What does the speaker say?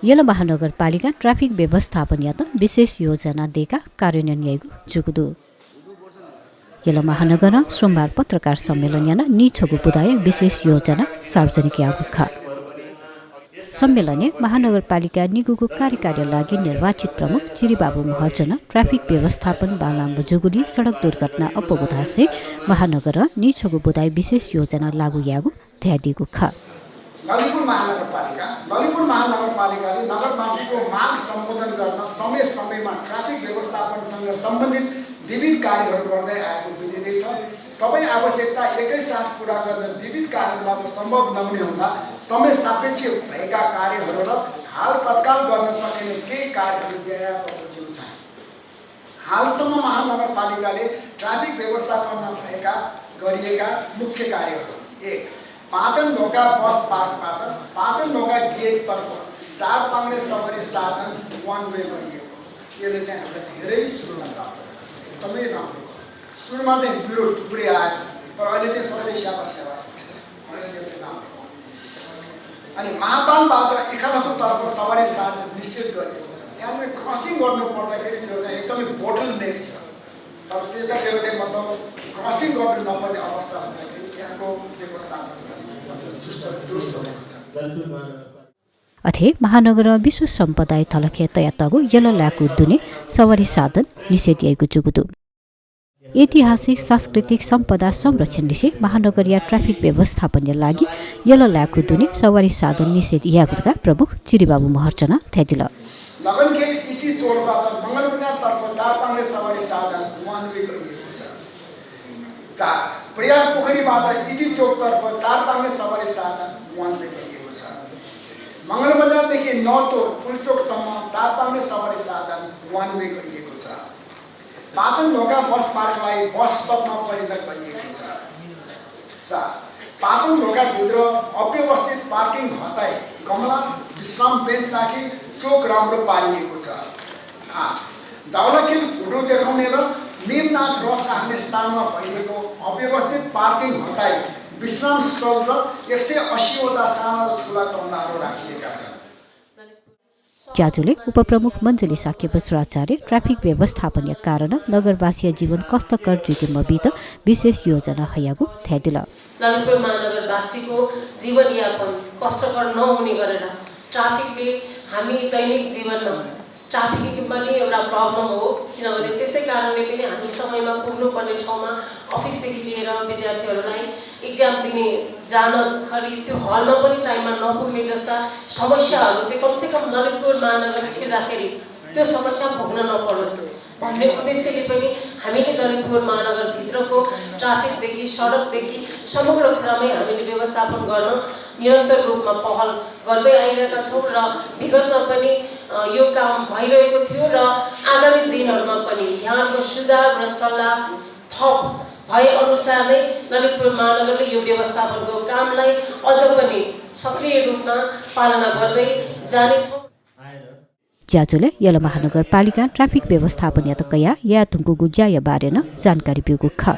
Yellow महानगरपालिका traffic व्यवस्थापन यात विशेष योजना देका कार्यान्वयन यागु जुगुदु यलो महानगर सोमबार पत्रकार सम्मेलन याना निछगु बुदाय विशेष योजना सार्वजनिक यागु खा सम्मेलने महानगरपालिका निगुगु कार्यकारी लागि निर्वाचित प्रमुख चिरीबाबु महर्जन ट्राफिक व्यवस्थापन बालाम्बु जुगुली सडक दुर्घटना अपबुधासे महानगर निछगु बुदाय विशेष योजना लागू यागु ध्यादिगु खा ललितपुर महानगरपालिकाले नगरवासीको माग सम्बोधन गर्न समय समयमा ट्राफिक व्यवस्थापनसँग सम्बन्धित विविध कार्यहरू गर्दै आएको विदितै छ। सबै आवश्यकता एकैसाथ पूरा गर्न विविध कार्यबाट सम्भव नहुने हुँदा समय सापेक्ष भएका कार्यहरू र हाल तत्काल गर्न सकिने केही कार्यहरू व्यापक छ। हालसम्म महानगरपालिकाले ट्राफिक व्यवस्थापनमा गरिएका मुख्य कार्यहरू: 1. पाटन ढोका बस पार्कबाट पाटन ढोका गेटतर्फ 4 पाङ्ग्रे सवारी साधन वान वे गरिएको। यसले चाहिँ हामीलाई धेरै सुरुमा प्राप्त भयो, एकदमै राम्रो भयो। सुरुमा चाहिँ विरोध टुक्रे आयो, तर अहिले चाहिँ सबैले सेवा अनि महापालबाट एकालकोतर्फ सवारी साधन निषेध गरिएको छ। यहाँनिर क्रसिङ गर्नु पर्दाखेरि त्यो चाहिँ एकदमै बोटल नेक छ, तर त्यतातिर चाहिँ मतलब क्रसिङ गर्नु नपर्ने अवस्था हुँदाखेरि यहाँको व्यवस्थापन अथे महानगर विश्व सम्पदा थलखे तयातगु यलो लाकु दुने सवारी साधन निषेध यागु जुगुदु ऐतिहासिक सांस्कृतिक सम्पदा संरक्षण दिसे महानगरीय ट्राफिक व्यवस्थापन लागि यलो लाकु दुने सवारी साधन निषेध यागुका प्रमुख चिरीबाबु महर्जन थैदिल लगनखेल इटी तोडबाट मंगलबजारतर्फ 4 पाङ्ग्रे सवारी साधन वान वे गरिएको छ। 4. प्रयाग पोखरीबाट इटी चोकतर्फ 4 पाङ्ग्रे सवारी साधन वान वे गरिएको छ। मंगलबजारदेखि नौतोर पुलचोकसम्म 4 पाङ्ग्रे सवारी साधन वान वे गरिएको छ। पाटन ढोका बस पार्कलाई बस स्टपमा परिणत गरिएको छ। 7. पाटन ढोकाभित्र अव्यवस्थित पार्किङ हटाई गमला विश्राम बेन्च राखी चोक राम्रो पारिएको छ। 8. जावलाखेल फोटो देखाउने र मेमनाथ रथ राख्ने स्थानमा भइरहेको अव्यवस्थित पार्किङ हटाई विश्राम स्थल र 180 वटा साना र ठुला कमलाहरू राखिएका छन्। ज्याजुले उपप्रमुख मञ्जली साक्य बज्राचार्य ट्राफिक व्यवस्थापन कारण नगरवासीय जीवन कष्टकर जुगेमा बित विशेष योजना हयागु थ्यादिल ललितपुर महानगरवासीको जीवनयापन कष्टकर नहुने गरेर ट्राफिकले हामी दैनिक जीवनमा ट्राफिक पनि एउटा प्रब्लम हो, किनभने त्यसै कारणले पनि हामी समयमा पुग्नुपर्ने ठाउँमा अफिसदेखि लिएर विद्यार्थीहरूलाई एक्जाम दिने जान खरि त्यो हलमा पनि टाइममा नपुग्ने जस्ता समस्याहरू चाहिँ कमसेकम ललितपुर महानगर छिर्दाखेरि त्यो समस्या भोग्न नपरोस् भन्ने उद्देश्यले पनि हामीले ललितपुर महानगरभित्रको ट्राफिकदेखि सडकदेखि समग्र कुरामै हामीले व्यवस्थापन गर्न निरन्तर रूपमा पहल गर्दै आइरहेका छौँ र विगतमा पनि यो काम भइरहेको थियो र आगामी दिनहरूमा पनि यहाँको सुझाव र सल्लाह थप भए अनुसार नै ललितपुर महानगरले यो व्यवस्थापनको कामलाई अझ पनि सक्रिय रूपमा पालना गर्दै जानेछौँ। ज्याजुले यलो महानगरपालिका ट्राफिक व्यवस्थापन यातकया या तुङ्गु गुज्याय बारेन जानकारी बिगु ख